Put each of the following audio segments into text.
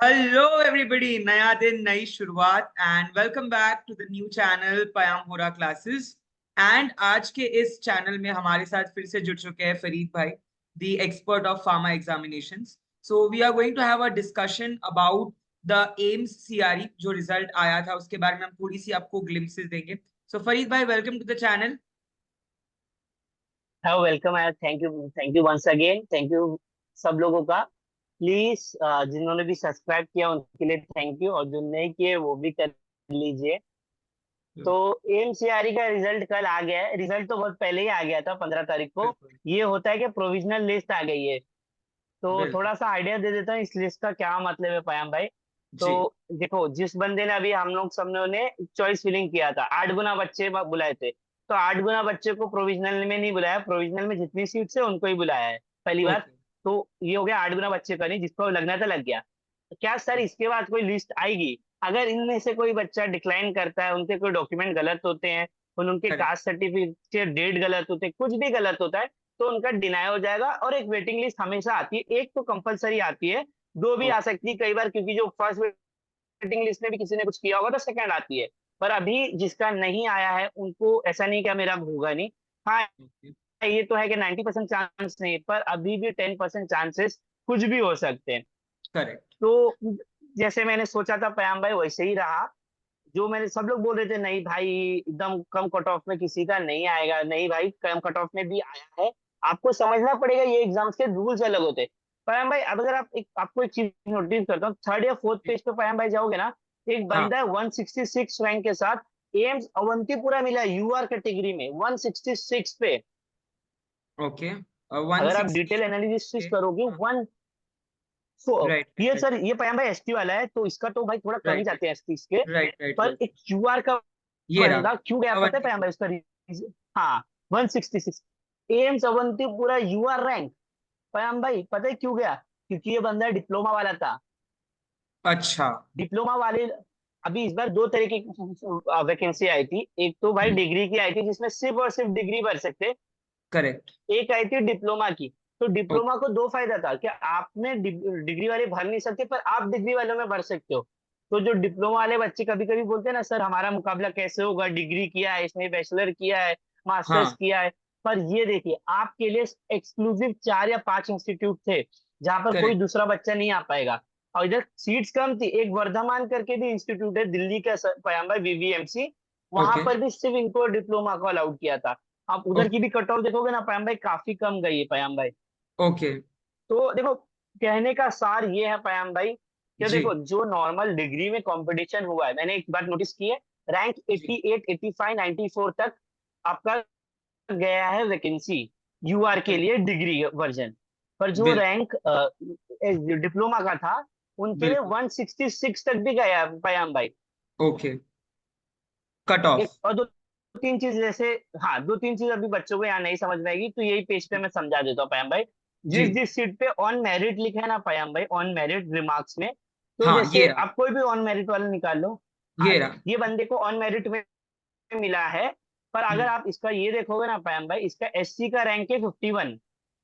Hello everybody, नया दिन नई शुरुआत and welcome back to the new channel Payam Hora classes. And आज के इस चैनल में हमारे साथ फिर से जुड़ चुके हैं फरीद भाई, the expert of pharma examinations. So we are going to have a discussion about the AIIMS CRE, जो रिजल्ट आया था उसके बारे में हम थोड़ी सी आपको ग्लिम्सेस देंगे। सो फरीद भाई, वेलकम टू द चैनल। हाँ, वेलकम है। Thank you once again, thank you सब लोगों का। प्लीज, जिन्होंने भी सब्सक्राइब किया उनके लिए थैंक यू, और जो नहीं किए वो भी कर लीजिए। तो एमसीआरई का रिजल्ट कल आ गया है। रिजल्ट तो बहुत पहले ही आ गया था, 15 तारीख को। बिल्कुल ये होता है कि प्रोविजनल लिस्ट आ गई है। तो बिल्कुल। थोड़ा सा आइडिया दे देता हूँ इस लिस्ट का क्या मतलब है, पयाम भाई। तो जी देखो, जिस बंदे ने अभी हम लोग सब ने चॉइस फिलिंग किया था, 8 गुना बच्चे बुलाए थे। तो 8 गुना बच्चे को प्रोविजनल में नहीं बुलाया, प्रोविजनल में जितनी सीट्स है उनको ही बुलाया है, पहली बात। ओके। तो ये हो गया 8 गुना बच्चे का, नहीं जिसको लगना था लग गया। तो क्या सर इसके बाद कोई लिस्ट आएगी? अगर इनमें से कोई बच्चा डिक्लाइन करता है, उनके कोई डॉक्यूमेंट गलत होते हैं, उनके करेक्ट कास्ट सर्टिफिकेट डेट गलत होते हैं, कुछ भी गलत होता है, तो उनका डिनाई हो जाएगा। और एक वेटिंग लिस्ट हमेशा आती है, एक तो कंपलसरी आती है, दो भी आ ओके। सकती है कई बार, क्योंकि जो फर्स्ट वेटिंग लिस्ट में भी किसी ने कुछ किया होगा तो सेकंड आती है। पर अभी जिसका नहीं आया है उनको ऐसा नहीं, क्या मेरा होगा नहीं। हाँ, ये तो है कि 90% चांस नहीं, पर अभी भी 10% चांसेस कुछ भी हो सकते हैं। करेक्ट। तो जैसे मैंने सोचा था पयाम भाई, वैसे ही रहा। जो मैंने, सब लोग बोल रहे थे नहीं भाई एकदम कम कट ऑफ में किसी का नहीं आएगा, नहीं भाई कम कट ऑफ में भी आया है। आपको समझना पड़ेगा, ये एग्जाम्स के रूल्स अलग होते हैं। पयाम भाई, अब अगर आपको एक चीज नोटिस करता हूँ, थर्ड या फोर्थ पेज पे पयाम भाई जाओगे ना, एक हाँ। बंदा है 166 रैंक के साथ, एम्स अवंतीपुरा मिला यूआर कैटेगरी में 166 पे। ओके। वन अगर आप सिक्सटी डिटेल एनालिसिस ओके। करोगे हाँ। वन, तो राइट ये राइट सर, ये पयाम भाई एसटी वाला है, तो इसका तो भाई थोड़ा कम ही राइट जाते हैं एसटी इसके। राइट राइट पर राइट। एक क्यूआर का ये रहा बंदा क्यों गया पता है पयाम अवंतीपुर। भाई उसका रीजन? हाँ, 166 एम्स अवंतीपुरा यूआर रैंक। पयाम भाई पता है क्यों गया? क्योंकि ये बंदा डिप्लोमा वाला था। अच्छा। डिप्लोमा वाले, अभी इस बार दो तरह की वैकेंसी आई थी। एक तो भाई डिग्री की आई थी, जिसमें सिर्फ और सिर्फ डिग्री भर सकते। करेक्ट। एक आई थी डिप्लोमा की। तो ओके। डिप्लोमा को दो फायदा था कि आपने डिग्री वाले भर नहीं सकते, पर आप डिग्री वालों में भर सकते हो। तो जो डिप्लोमा वाले बच्चे कभी कभी बोलते हैं ना, सर हमारा मुकाबला कैसे होगा, डिग्री किया है इसने, बैचलर किया है, मास्टर्स हाँ। किया है। पर ये देखिए, आपके लिए एक्सक्लूसिव 4 या 5 इंस्टीट्यूट थे जहां पर कोई करेक्ट। दूसरा बच्चा नहीं आ पाएगा। और इधर सीट्स कम थी, एक वर्धमान करके भी इंस्टीट्यूट है दिल्ली का, पयाम्बा वीवीएमसी, वहां ओके। पर भी सिर्फ इनको डिप्लोमा को अलाउड किया था। आप उधर की भी कट ऑफ देखोगे ना पयाम भाई, काफी कम गई है पयाम भाई। ओके। तो देखो, कहने का सार ये है पयाम भाई, कि जी देखो जो नॉर्मल डिग्री में कंपटीशन हुआ है, मैंने एक बात नोटिस की है, रैंक जी। 88, 85, 94 तक आपका गया है वैकेंसी यूआर के लिए, करेक्ट। Degree version. पर जो बिल्कुल रैंक डिप्लोमा का था, उनके लिए बिल्कुल। 166 तक भी गया है पयाम भाई। ओके। Cut off. एक और दो तीन चीज जैसे, हाँ, दो तीन चीज अभी बच्चों को यहाँ नहीं समझ में आएगी, तो यही पेज पे मैं समझा देता हूँ पयाम भाई। जी। जिस जिस सीट पे ऑन मेरिट लिखा है ना पयाम भाई, ऑन मेरिट रिमार्क्स में, तो हाँ, ये जैसे रहा। आप कोई भी ऑन मेरिट वाला निकाल लो। ये आज रहा। ये बंदे को ऑन मेरिट में मिला है, पर अगर हम्म। आप इसका ये देखोगे ना पयाम भाई, इसका एससी का रैंक है 51।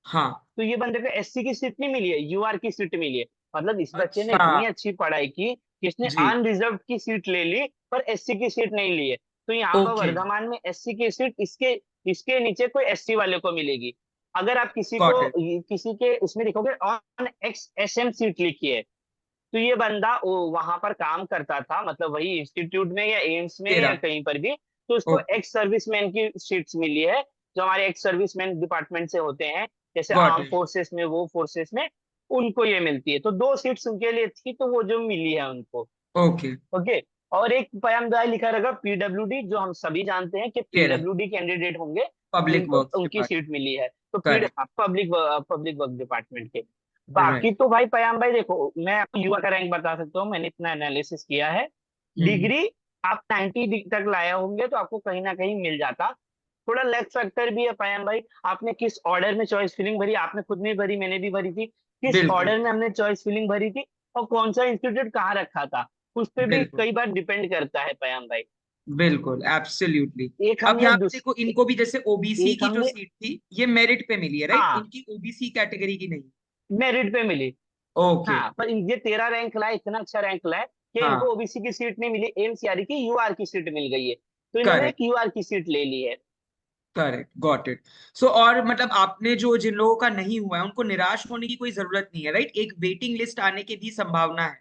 हाँ। तो ये बंदे को एससी की सीट नहीं मिली है, यूआर की सीट मिली है। मतलब इस बच्चे ने अच्छा। इतनी अच्छी पढ़ाई की कि इसने जी। अनरिजर्व की सीट ले ली, पर एससी की सीट नहीं ली है। तो यहाँ पर ओके। वर्धमान में एससी की सीट इसके इसके नीचे कोई एससी वाले को मिलेगी। अगर आप गॉट इट। किसी के उसमें देखोगे ऑन एक्स एसएम सीट लिखी है, तो ये बंदा वहां पर काम करता था, मतलब वही इंस्टीट्यूट में या एम्स में ये या रहा। कहीं पर भी। तो उसको ओके। एक्स सर्विसमैन की सीट्स मिली है, जो हमारे एक्स सर्विसमैन डिपार्टमेंट से होते हैं, जैसे गॉट आर्म इट। फोर्सेस में, वो फोर्सेस में उनको ये मिलती है। तो दो सीट्स उनके लिए थी, तो वो जो मिली है उनको। ओके। ओके। और एक पयामदार लिखा रहेगा पीडब्ल्यूडी, जो हम सभी जानते हैं कि ये रहा। पीडब्ल्यूडी कैंडिडेट होंगे पब्लिक जिनको वर्क्स उनकी डिपार्टमेंट। सीट मिली है। तो correct. Public public work department के। बाकी राइट। तो भाई पयाम भाई देखो, मैं आपको युवा का रैंक बता सकता हूँ, मैंने इतना एनालिसिस किया है। हम्म। डिग्री आप 90 तक लाए होंगे तो आपको कहीं ना कहीं मिल जाता। थोड़ा लक फैक्टर भी है पयाम भाई, आपने किस ऑर्डर में चॉइस फिलिंग भरी, आपने खुद नहीं भरी, मैंने भी भरी थी, किस बिल्कुल ऑर्डर में हमने चॉइस फिलिंग भरी थी, और कौन सा इंस्टीट्यूट कहाँ रखा था, उस पे भी बिल्कुल कई बार डिपेंड करता है पयाम भाई। बिल्कुल एब्सोल्युटली। एक अब हमने यहाँ पे देखो, इनको भी जैसे ओबीसी एक की जो हमने सीट थी ये मेरिट पे मिली है, राइट? हाँ, इनकी ओबीसी कैटेगरी की नहीं। मेरिट पे मिली। ओके। हाँ, पर ये 13 रैंक लाए, इतना अच्छा रैंक लाए कि इनको हाँ, ओबीसी की सीट नहीं मिली, एमसीआर की यूआर की सीट मिल गई है, तो इन्होंने एक करेक्ट यूआर की सीट ले ली है। Correct, got it. सो और मतलब आपने जो जिन लोगों का नहीं हुआ है उनको निराश होने की कोई जरूरत नहीं है, राइट? एक वेटिंग लिस्ट आने की भी संभावना है।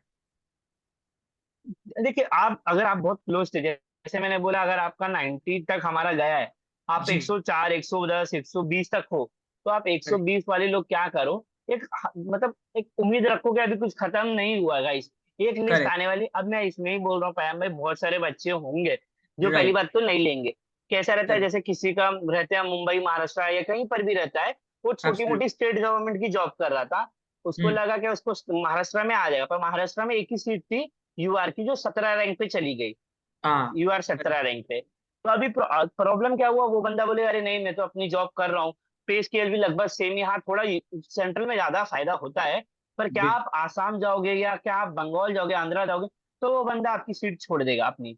देखिए, आप अगर आप बहुत क्लोज थे, जैसे मैंने बोला, अगर आपका 90 तक हमारा गया है, आप जी। 104, 110, 120 तक हो, तो आप 120 वाले लोग क्या करो, मतलब एक उम्मीद रखो कि अभी कुछ खत्म नहीं हुआ गाइस, एक लिस्ट करेक्ट। आने वाली। अब मैं इसमें ही बोल रहा हूँ पयाम भाई, बहुत सारे बच्चे होंगे जो पहली राइट। बात तो नहीं लेंगे। कैसा रहता है, करेक्ट। जैसे किसी का रहता है मुंबई, महाराष्ट्र या कहीं पर भी रहता है, वो छोटी एब्सोल्युट। मोटी स्टेट गवर्नमेंट की जॉब कर रहा था, उसको हम्म। लगा कि उसको महाराष्ट्र में आ जाएगा, पर महाराष्ट्र में एक ही सीट थी यूआर की, जो 17 रैंक पे चली गई, हाँ। यूआर 17 रैंक पे। तो अभी प्रॉब्लम क्या हुआ, वो बंदा बोले अरे नहीं, मैं तो अपनी जॉब कर रहा हूँ, पे स्केल भी लगभग सेम ही, हाँ थोड़ा सेंट्रल में ज्यादा फायदा होता है, पर क्या बिल्कुल। आप आसाम जाओगे या क्या आप बंगाल जाओगे, आंध्रा जाओगे, तो वो बंदा आपकी सीट छोड़ देगा अपनी।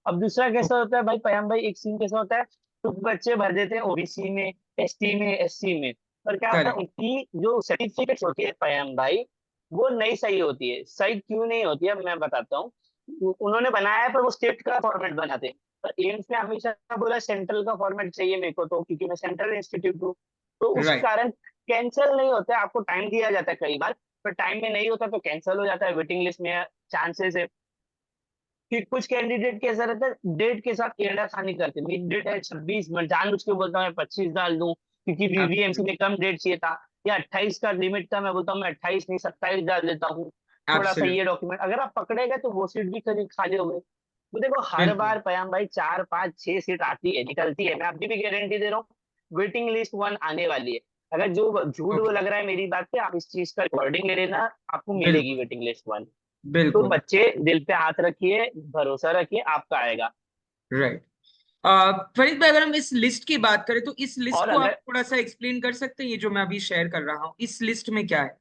अब दूसरा कैसा होता है भाई पयाम भाई, एक सीन कैसा होता है, कुछ बच्चे भर देते हैं ओबीसी में, एसटी में, एससी में, पर क्या होता है, करेक्ट। उनकी जो सर्टिफिकेट होती है पयाम भाई, वो नहीं सही होती है। सही क्यों नहीं होती है मैं बताता हूँ। उन्होंने बनाया है, पर वो स्टेट का फॉर्मेट बनाते हैं, पर एम्स में हमेशा बोला सेंट्रल का फॉर्मेट चाहिए मेरे को, तो क्योंकि मैं सेंट्रल इंस्टीट्यूट हूँ, तो उस राइट। कारण कैंसिल नहीं होता है, आपको टाइम दिया जाता है कई बार, पर टाइम में नहीं होता तो कैंसिल हो जाता है, वेटिंग लिस्ट में चांसेस है। फिर कुछ कैंडिडेट कैसा रहता है, डेट के साथ एड़ाखानी करते हैं, मेरी डेट है 26, मैं जानबूझ के बोलता हूँ मैं 25 डाल दूं, क्योंकि वीवीएमसी एब्सोल्युट। में कम डेट चाहिए था, या 28 का लिमिट था, मैं बोलता हूँ मैं 28 नहीं 27 डाल देता हूँ, थोड़ा सा एब्सोल्युट। ये डॉक्यूमेंट अगर आप पकड़े गए तो वो सीट भी करीब खाली हो गई। तो देखो, हर बिल्कुल। बार पयाम भाई 4, 5, 6 सीट आती है, निकलती है, मैं अभी भी गारंटी दे रहा हूँ, वेटिंग लिस्ट 1 आने वाली है। अगर जो झूठ वो ओके। लग रहा है मेरी बात पे, आप इस चीज का रिकॉर्डिंग ले लेना, आपको मिलेगी बिल्कुल। Waiting list 1। तो बिल्कुल। बच्चे दिल पे हाथ रखिए, भरोसा रखिए, आपका आएगा। राइट। फरीद भाई, अगर हम इस लिस्ट की बात करें तो इस लिस्ट और को आप अगर थोड़ा सा एक्सप्लेन कर सकते हैं? ये जो मैं अभी शेयर कर रहा हूँ, इस लिस्ट में क्या है?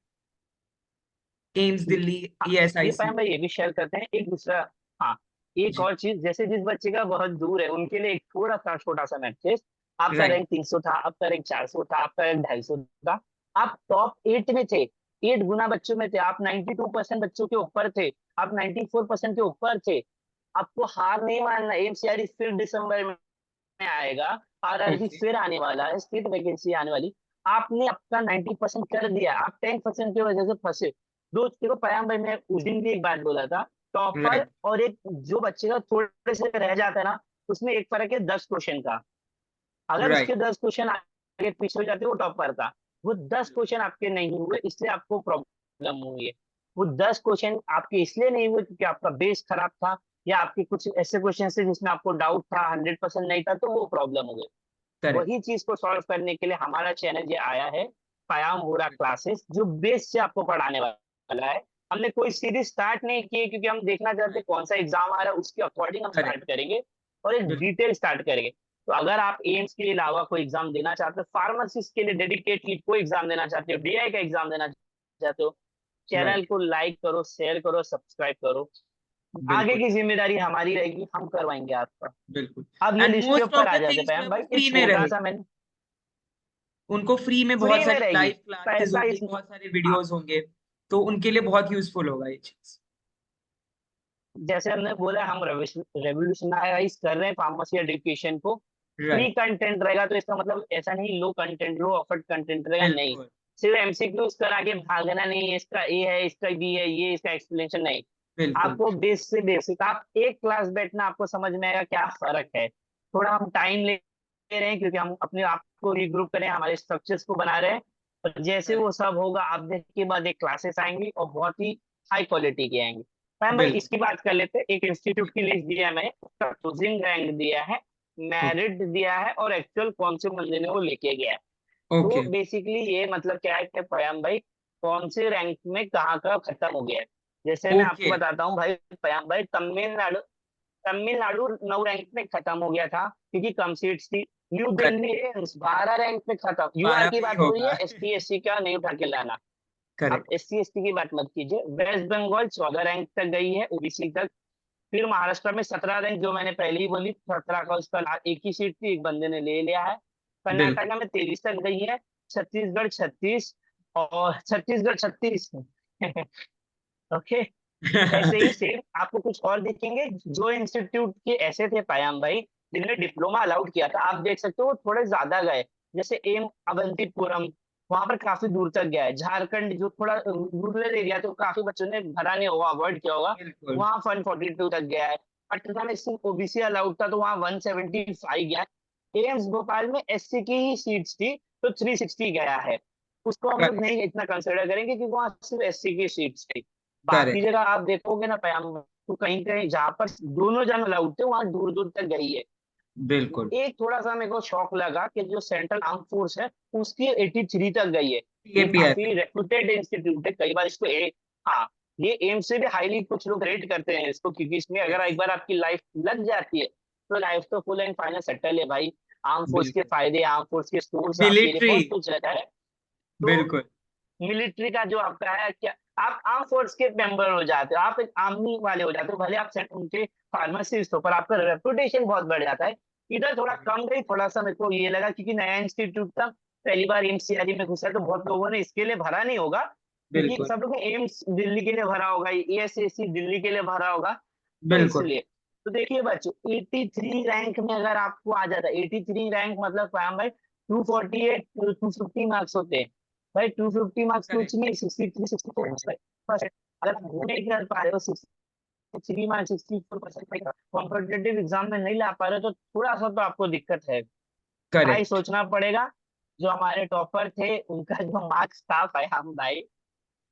एम्स दिल्ली, हाँ, ये ईएसआईसी। पाएं भाई, ये भी शेयर करते हैं एक दूसरा। हाँ, एक जी। और चीज, जैसे जिस बच्चे का बहुत दूर है उनके लिए एक थोड़ा सा छोटा सा मैसेज, आपका राइट। रैंक 300 था, आपका रैंक 400 था, आपका रैंक 250 था, आप टॉप 8 में थे, 8 गुना बच्चों में थे, आप 92% बच्चों के ऊपर थे, आप 94% के ऊपर थे, आपको हार नहीं मानना। एमसीआर फिर दिसंबर में आएगा, आरआरबी ओके। फिर आने वाला है, स्टेट वैकेंसी आने वाली, आपने अपना 90% कर दिया, आप 10% की वजह से फंसे। देखो पयाम भाई, मैं उस दिन भी एक बात बोला था, टॉपर राइट। और एक जो बच्चे का थोड़े से रह जाता है ना, उसमें एक फर्क है 10 क्वेश्चन का। अगर राइट। उसके 10 क्वेश्चन आगे पीछे हो जाते वो टॉपर था, वो 10 क्वेश्चन आपके नहीं हुए इसलिए आपको प्रॉब्लम हुई है। वो 10 क्वेश्चन आपके इसलिए नहीं हुए क्योंकि आपका बेस खराब था, या आपके कुछ ऐसे क्वेश्चन थे जिसमें आपको डाउट था, 100% नहीं था, तो वो प्रॉब्लम हो गई। करेक्ट। वही चीज को सॉल्व करने के लिए हमारा चैनल ये आया है, पयाम होरा क्लासेस, जो बेस से आपको पढ़ाने वाला है। हमने कोई सीरीज स्टार्ट नहीं की है, क्योंकि हम देखना चाहते हैं कौन सा एग्जाम आ रहा है, उसके अकॉर्डिंग हम करेक्ट। स्टार्ट करेंगे, और एक बिल्कुल। डिटेल स्टार्ट करेंगे। तो अगर आप एम्स के अलावा कोई एग्जाम देना चाहते हो, फार्मासिस्ट के लिए डेडिकेटली कोई एग्जाम देना चाहते हो, डीआई का एग्जाम देना चाहते हो, चैनल राइट। को लाइक करो, शेयर करो, सब्सक्राइब करो। आगे बिल्कुल। की जिम्मेदारी हमारी रहेगी, हम करवाएंगे आपका। बिल्कुं। अब ये एंड लिस्ट के मोस्ट ऊपर ऑफ आ द जाते थिंग्स जो है हैं वो भाई, ये फ्री में छोटा सा रहेगी। मैंने, उनको फ्री में बहुत फ्री में सारी रहेगी, लाइव क्लासेस पैसा होंगी, इस, बहुत सारे हाँ, वीडियोस होंगे, तो उनके लिए बहुत यूजफुल होगा ये चीज। जैसे हमने बोला हम रेवोल्यूशनाइज कर रहे हैं फार्मेसी एजुकेशन को, फ्री राइट। कंटेंट रहेगा, तो इसका मतलब ऐसा नहीं लो कंटेंट, लो ऑफर्ड कंटेंट रहेगा, नहीं। बिल्कुल। सिर्फ एमसीक्यूज करा के भागना नहीं, इसका ए है, इसका बी है, ये इसका एक्सप्लेनेशन नहीं। बिल्कुल। आपको बेस से बेसिक, आप एक क्लास बैठना, आपको समझ में आएगा क्या फर्क है। थोड़ा हम टाइम ले रहे हैं, क्योंकि हम अपने आप को रीग्रुप करें, हमारे स्ट्रक्चर्स को बना रहे हैं, और जैसे वो करेक्ट। सब होगा आप देखने के बाद एक क्लासेस आएंगी, और बहुत ही हाई क्वालिटी की आएंगी। मैम भाई, बिल्कुल। इसकी बात कर लेते हैं, एक इंस्टीट्यूट की लिस्ट दिया है मैंने, उसका चूजिंग रैंक दिया है, ओके। मेरिट दिया है, और एक्चुअल कौन से बंदे ने वो लेके गया है। तो ओके। बेसिकली ये मतलब क्या है कि पयाम भाई कौन से रैंक में कहाँ का खत्म हो गया है। जैसे मैं आपको ओके। बताता हूँ भाई, पयाम भाई तमिलनाडु, तमिलनाडु 9 रैंक में खत्म हो गया था, क्योंकि कम सीट्स थी। New correct. Delhi AIIMS 12 rank में खत्म, यूआर 12 की पे ही बात हो रही होगा। है, एसटी एससी का नहीं उठा के लाना। आप करेक्ट। एससी एसटी की बात मत कीजिए। वेस्ट बंगाल 14 रैंक तक गई है, ओबीसी तक। फिर महाराष्ट्र में 17 रैंक, जो मैंने पहले ही बोली, 17 का उसका एक ही सीट थी, एक बंदे ने ले लिया है। बिल्कुल। कर्नाटका में 23 तक गई है, छत्तीसगढ़ 36, और छत्तीसगढ़ 36, ओके। ऐसे ही सेम आपको कुछ और दिखेंगे। जो इंस्टीट्यूट के ऐसे थे पायम भाई जिन्होंने डिप्लोमा अलाउड किया था, आप देख सकते हो वो थोड़े ज्यादा गए। जैसे एम अवंतीपुरम, वहां पर काफी दूर तक गया है। झारखंड जो थोड़ा रूरल एरिया, तो काफी बच्चों ने भरा नहीं होगा, अवॉइड किया होगा, बिल्कुल। वहां 142 तक गया है। पटना में सिर्फ ओबीसी अलाउड था तो वहां 175 गया है। एम्स भोपाल में एससी की ही सीट्स थी तो 360 गया है। उसको हम लोग करेक्ट। नहीं इतना कंसिडर करेंगे क्योंकि वहां सिर्फ एससी की सीट्स थी। बाकी करेक्ट। जगह आप देखोगे ना पयाम, तो कहीं कहीं जहाँ पर दोनों जन अलाउड थे वहां दूर दूर तक गई है। बिल्कुल। एक थोड़ा सा मेरे को शौक लगा कि जो सेंट्रल आर्म फोर्स है उसकी 83 तक गई है। ये सीएपीएफ। काफी रेप्यूटेड इंस्टीट्यूट है, कई बार इसको हाँ, ये एम्स से भी हाईली कुछ लोग रेट करते हैं इसको, क्योंकि इसमें अगर यस। एक बार आपकी लाइफ लग जाती है तो लाइफ तो फुल एंड फाइनल सेटल है भाई। आर्म फोर्स के बिल्कुल। फायदे, आर्म फोर्स के सोर्स आपके लिए मिलिट्री। बहुत कुछ रहता है। तो बिल्कुल। मिलिट्री का जो आपका है क्या, आप आर्म फोर्स के मेंबर हो जाते हो, आप एक आर्मी वाले हो जाते हो, भले आप उनके फार्मासिस्ट हो, पर आपका रेपुटेशन बहुत बढ़ जाता है। इधर थोड़ा कम गई, थोड़ा सा मेरे को ये लगा क्योंकि नया इंस्टीट्यूट था, पहली बार एमसीआरई में घुसा, तो बहुत लोगों ने इसके लिए भरा नहीं होगा, क्योंकि बिल्कुल। सब लोग एम्स दिल्ली के लिए भरा होगा, एएसएससी दिल्ली के लिए भरा होगा, तो बिल्कुल। इसलिए। तो देखिए बच्चों, 83 रैंक में अगर आपको आ जाता है, 83 रैंक मतलब क्या भाई, 248 250 मार्क्स होते हैं भाई। 250 मार्क्स कुछ करेक्ट। नहीं, 63 64%। अगर आप वो नहीं कर पा रहे हो, 63 मार्क्स 64% कॉम्पिटेटिव एग्जाम में नहीं ला पा रहे हो, तो थोड़ा सा तो आपको दिक्कत है। भाई करेक्ट। सोचना पड़ेगा, जो हमारे टॉपर थे उनका जो मार्क्स था भाई, हम भाई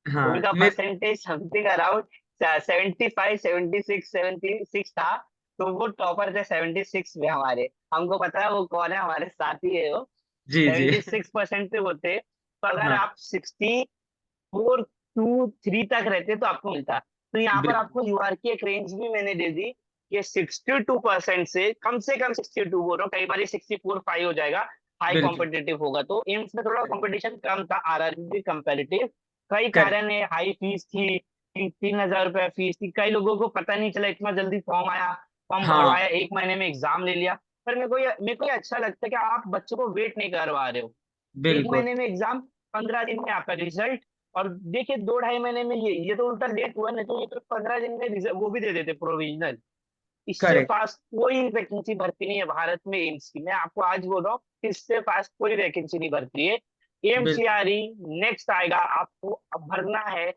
हाँ उनका परसेंटेज समथिंग अराउंड 75 76 76 था। तो वो टॉपर थे 76 में हमारे, हमको पता है वो कौन है, हमारे साथी है वो। जी जी। 76% पे वो थे, तो अगर हाँ। आप 64 2 3 तक रहते तो आपको मिलता। तो यहाँ पर बिल्कुल। आपको यूआर की एक रेंज भी मैंने दे दी कि 62% से कम 62 बोल रहा हूँ, कई बार 64 5 हो जाएगा, हाई बिल्कुल। कॉम्पिटेटिव होगा। तो एम्स में थोड़ा कंपटीशन कम था, आरआरबी कंपेरेटिव। कई करेक्ट। कारण है, हाई फीस थी, 3,000 रुपया फीस थी, कई लोगों को पता नहीं चला, इतना जल्दी फॉर्म आया, फॉर्म हाँ। भरवाया, एक महीने में एग्जाम ले लिया। पर मेरे को ये अच्छा लगता है कि आप बच्चों को वेट नहीं करवा रहे हो। एक बिल्कुल। महीने में एग्जाम, 15 दिन में आपका रिजल्ट। और देखिए 2 ढाई महीने में ये तो उल्टा लेट हुआ, नहीं तो ये तो 15 दिन में रिजल्ट वो भी दे देते प्रोविजनल। इससे करेक्ट। फास्ट कोई वैकेंसी भर्ती नहीं है भारत में एम्स की, मैं आपको आज बोल रहा हूँ, इससे फास्ट कोई वैकेंसी नहीं भरती है। बिल्कुल। एमसीआरई नेक्स्ट आएगा, आपको अब भरना है,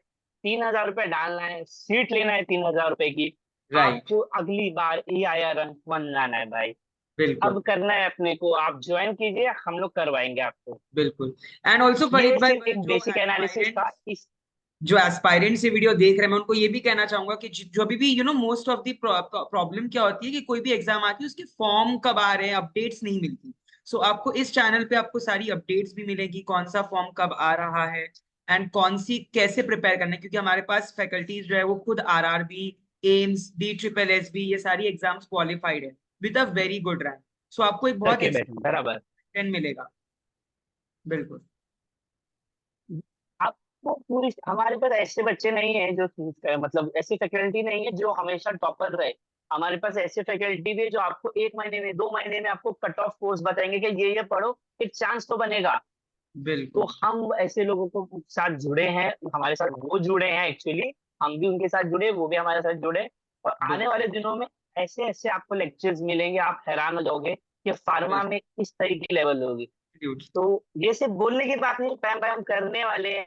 3,000 रुपये डालना है, सीट लेना है 3,000 रुपये की, राइट। आपको अगली बार ए आई आर रंक बनाना है भाई। बिल्कुल। अब करना है अपने को, आप ज्वाइन कीजिए, हम लोग करवाएंगे आपको। बिल्कुल। एंड ऑल्सो ये फरीद भाई, सिर्फ एक जो बेसिक एनालिसिस था एस्पायरेंट्स इस। जो एस्पायरेंट्स ये वीडियो देख रहे हैं, मैं उनको ये भी कहना चाहूंगा कि जो अभी भी मोस्ट ऑफ द प्रॉब्लम क्या होती है कि कोई भी एग्जाम आती है उसके फॉर्म कब आ रहे हैं, अपडेट्स नहीं मिलती। सो आपको इस चैनल पे आपको सारी अपडेट्स भी मिलेगी, कौन सा फॉर्म कब आ रहा है एंड कौन सी कैसे प्रिपेयर करना है, क्योंकि हमारे पास फैकल्टीज जो है वो खुद RRB, AIIMS, D triple S B, ये सारी एग्जाम्स क्वालिफाइड है with a very good rank. So आपको एक बहुत करके बैठे बराबर। एक्सपीरियंस मिलेगा। बिल्कुल। आपको पूरी, हमारे पास ऐसे बच्चे नहीं है जो मतलब ऐसी फैकल्टी नहीं है जो हमेशा टॉपर रहे। हमारे पास ऐसे फैकल्टी भी है जो आपको 1 महीने में 2 महीने में आपको कट ऑफ कोर्स बताएंगे कि ये पढ़ो, एक चांस तो बनेगा। तो बिल्कुल। हम ऐसे लोगों को साथ जुड़े हैं, हमारे साथ वो जुड़े हैं एक्चुअली, हम भी उनके साथ जुड़े, वो भी हमारे साथ जुड़े। और आने बिल्कुल। वाले दिनों में ऐसे ऐसे आपको लेक्चर्स मिलेंगे, आप हैरान हो जाओगे कि फार्मा में इस तरह की लेवल होगी। बिल्कुल। तो ये सिर्फ बोलने की बात नहीं, पैम पैम करने वाले हैं,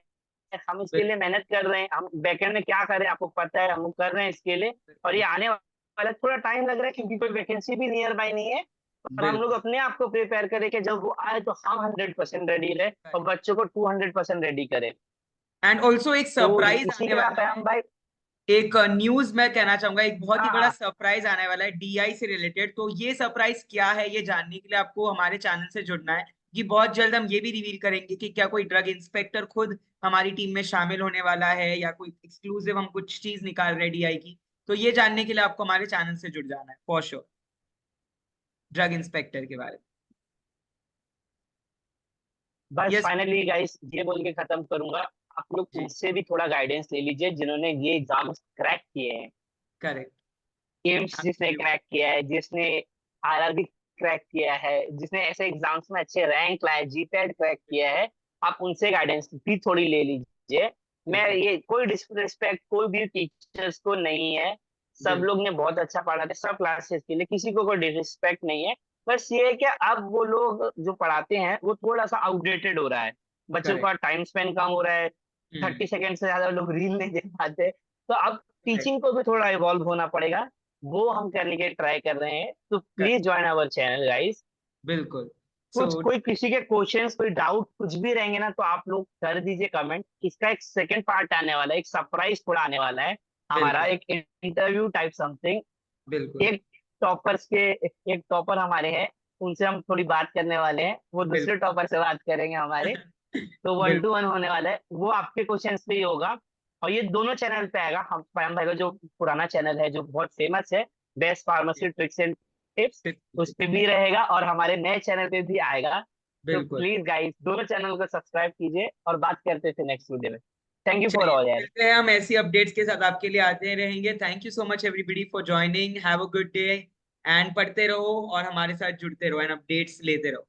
हम इसके लिए मेहनत कर रहे हैं, हम बैकएंड में क्या कर रहे हैं आपको पता है, हम कर रहे हैं इसके लिए। और ये आने वाला थोड़ा टाइम लग रहा है क्योंकि कोई वैकेंसी भी नियर बाय नहीं है। और हम लोग बिल्कुल। अपने आप को प्रिपेयर करें कि जब वो आए तो हम 100% रेडी रहे और बच्चों को 200% रेडी करें। एंड ऑल्सो एक तो सरप्राइज इसी आने के साथ वाला है। पैम भाई। एक न्यूज मैं कहना चाहूंगा, एक बहुत ही बड़ा हाँ सरप्राइज आने वाला है डीआई से रिलेटेड। तो ये सरप्राइज क्या है, ये जानने के लिए आपको हमारे चैनल से जुड़ना है। कि बहुत जल्द हम ये भी रिवील करेंगे कि क्या कोई ड्रग इंस्पेक्टर खुद हमारी टीम में शामिल होने वाला है या कोई एक्सक्लूसिव हम कुछ चीज निकाल रहे हैं डीआई की। तो ये जानने के लिए आपको हमारे चैनल से जुड़ जाना है फॉर श्योर, ड्रग इंस्पेक्टर के बारे में। बस यस। फाइनली गाइस ये बोल के खत्म करूंगा, आप लोग जी। उनसे भी थोड़ा गाइडेंस ले लीजिए जिन्होंने ये एग्जाम्स क्रैक किए हैं। करेक्ट। एम्स जिसने क्रैक किया है, जिसने आरआरबी क्रैक किया है, जिसने ऐसे एग्जाम्स में अच्छे रैंक लाए, जीपैड क्रैक किया है, आप उनसे गाइडेंस भी थोड़ी ले लीजिए। मैं बिल्कुल ये कोई डिसरिस्पेक्ट कोई भी टीचर्स को नहीं है, सब बिल्कुल लोग ने बहुत अच्छा पढ़ा था सब क्लासेस के लिए, किसी को कोई डिसरिस्पेक्ट नहीं है। बस ये है कि अब वो लोग जो पढ़ाते हैं वो थोड़ा सा आउटडेटेड हो रहा है, बच्चों करेक्ट। का टाइम स्पेंड कम हो रहा है, हम्म। 30 सेकंड से ज्यादा लोग रील नहीं देख पाते, तो अब करेक्ट। टीचिंग को भी थोड़ा इवॉल्व होना पड़ेगा, वो हम करने के ट्राई कर रहे हैं, तो correct. Please join our channel guys. बिल्कुल। सो कुछ कोई किसी के क्वेश्चंस कोई डाउट कुछ भी रहेंगे ना तो आप लोग कर दीजिए कमेंट, इसका एक सेकंड पार्ट आने वाला है, एक सरप्राइज थोड़ा आने वाला है हमारा, बिल्कुल एक इंटरव्यू टाइप समथिंग। बिल्कुल एक टॉपर्स के एक टॉपर हमारे हैं, उनसे हम थोड़ी बात करने वाले हैं, वो दूसरे बिल्कुल टॉपर से बात करेंगे हमारे, तो वन बिल्कुल टू वन होने वाला है, वो आपके क्वेश्चंस पे ही होगा। और ये दोनों चैनल पे आएगा, हम पयम भाई का जो पुराना चैनल है जो बहुत फेमस है, best pharmacy tricks and tips, उस पे भी रहेगा और हमारे नए चैनल पे भी आएगा। तो बिल्कुल। प्लीज गाइस दोनों चैनल को सब्सक्राइब कीजिए और बात करते थे नेक्स्ट वीडियो में। थैंक यू फॉर चलिए ऑल यार। मिलते हैं हम ऐसी अपडेट्स के साथ आपके लिए आते रहेंगे। Thank you so much everybody for joining. Have a good day and पढ़ते रहो और हमारे साथ जुड़ते रहो एंड अपडेट्स लेते रहो।